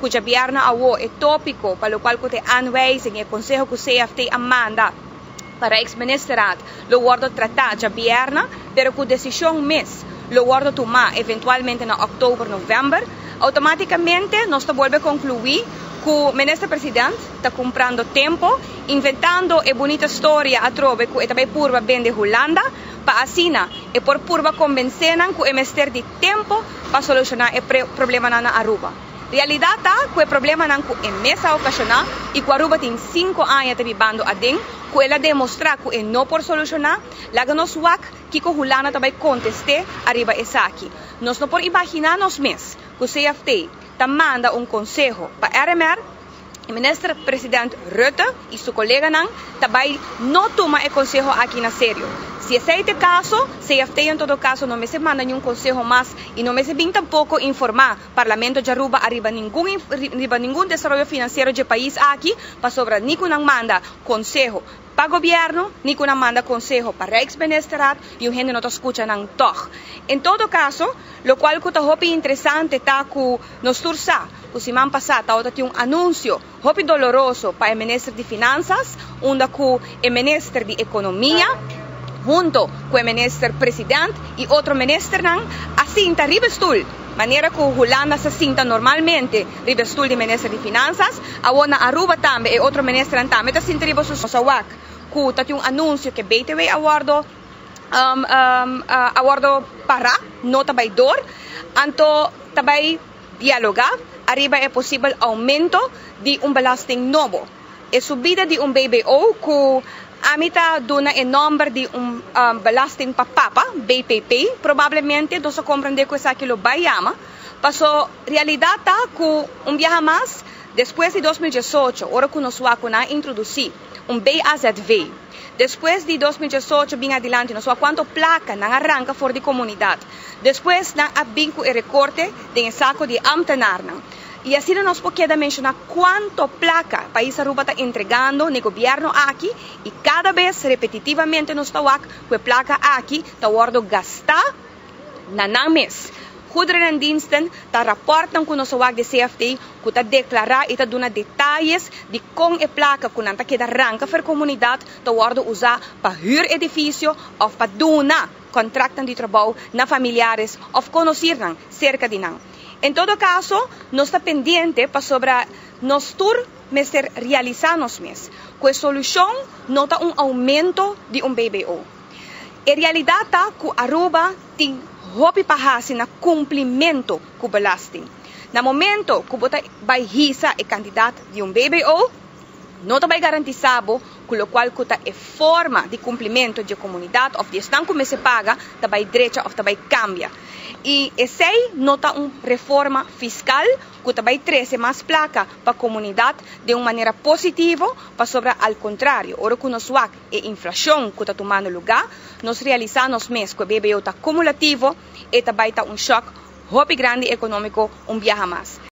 cuja governo awo é tópico para o qual te aanwijzing e consejo que CFT amanda para ex-ministerat lo guardo tratar já governo, pero com decisão mês lo guardo tomar eventualmente na outubro, novembro, automaticamente nós volve concluir que o ministro-presidente está comprando tempo, inventando a bonita história a trove que também purva bem de Holanda, para assim, e por purva convencer que é mestre de tempo para solucionar o problema na Aruba. Realidade é que o problema não é mesa ocasionar e que a Aruba tem 5 anos vivendo a dentro, que ela demonstra que é não por solucionar, lá nos wak que a Holanda também conteste arriba essa aqui. Nós não podemos imaginar nos meses que o CFT manda conselho para a RMR, o ministro-presidente Rutte e seu colega também não toma o conselho aqui na sério. Se esse é o caso, CFT em todo caso não me se manda nenhum conselho mais e não me se vem tampouco informar o Parlamento de Aruba arriba nenhum desenvolvimento financeiro do país aqui para sobre nico não manda conselho para o governo, nico não manda conselho para o ex-ministerat e o gente não escuta não toque. Em todo caso, o qual que é interessante está que nós tursa, o semana passada tinha anúncio muito doloroso para o ministro de Finanças, onde o ministro de Economia junto com o ministro-presidente e outro ministro, assim está rivestul, maneira que a Holanda se sinta normalmente rivestul de ministro de Finanças, a Aruba também e outro ministro também está sinta rivestul sa wak, que tem anúncio que BTW awardo para, não também dor, então também dialogar, arriba é possível aumento de belasting novo, e subida de BBO que a mitad dona el nombre de belasting papapa, BPP, provavelmente você compreende que isso aqui lo vai chamar, passou realidade que viaje mais, depois de 2018, hora que nós vamos introduzir BAZV. Depois de 2018, bem adiante, nós vamos quanto placa não arranca fora de comunidade. Depois, não abinco e recorte de saco de amtenar. E assim nós podemos mencionar quanto placa o país Aruba está entregando no governo aqui e cada vez repetitivamente nós estamos com a placa aqui está guardando gastar na mês. Goederendiensten está reportando com o nosso de CFT que está declarar e está dando detalhes de como a placa que não está queda arranca para a comunidade está guardando usar para huir edifício ou para donar contratos de trabalho na familiares ou conhecer cerca de não. Em todo caso, nós estamos pendentes para sobre nós mestre realizar nos mês. Com a solução, nota aumento de BBO. A realidade é que Aruba tem roupa para na cumprimento com o belasting. No momento que você vai risa a candidato de BBO, não vai garantizado com o qual a forma de cumprimento da comunidade ou de estão como se paga, vai direita ou vai cambia. E esse não está uma reforma fiscal que vai trazer mais placa para a comunidade de uma maneira positiva, para sobre ao contrário, ora que nós a inflação que está tomando lugar, nós realizamos mês que o BBO está cumulativo e também está choque grande econômico viaja mais.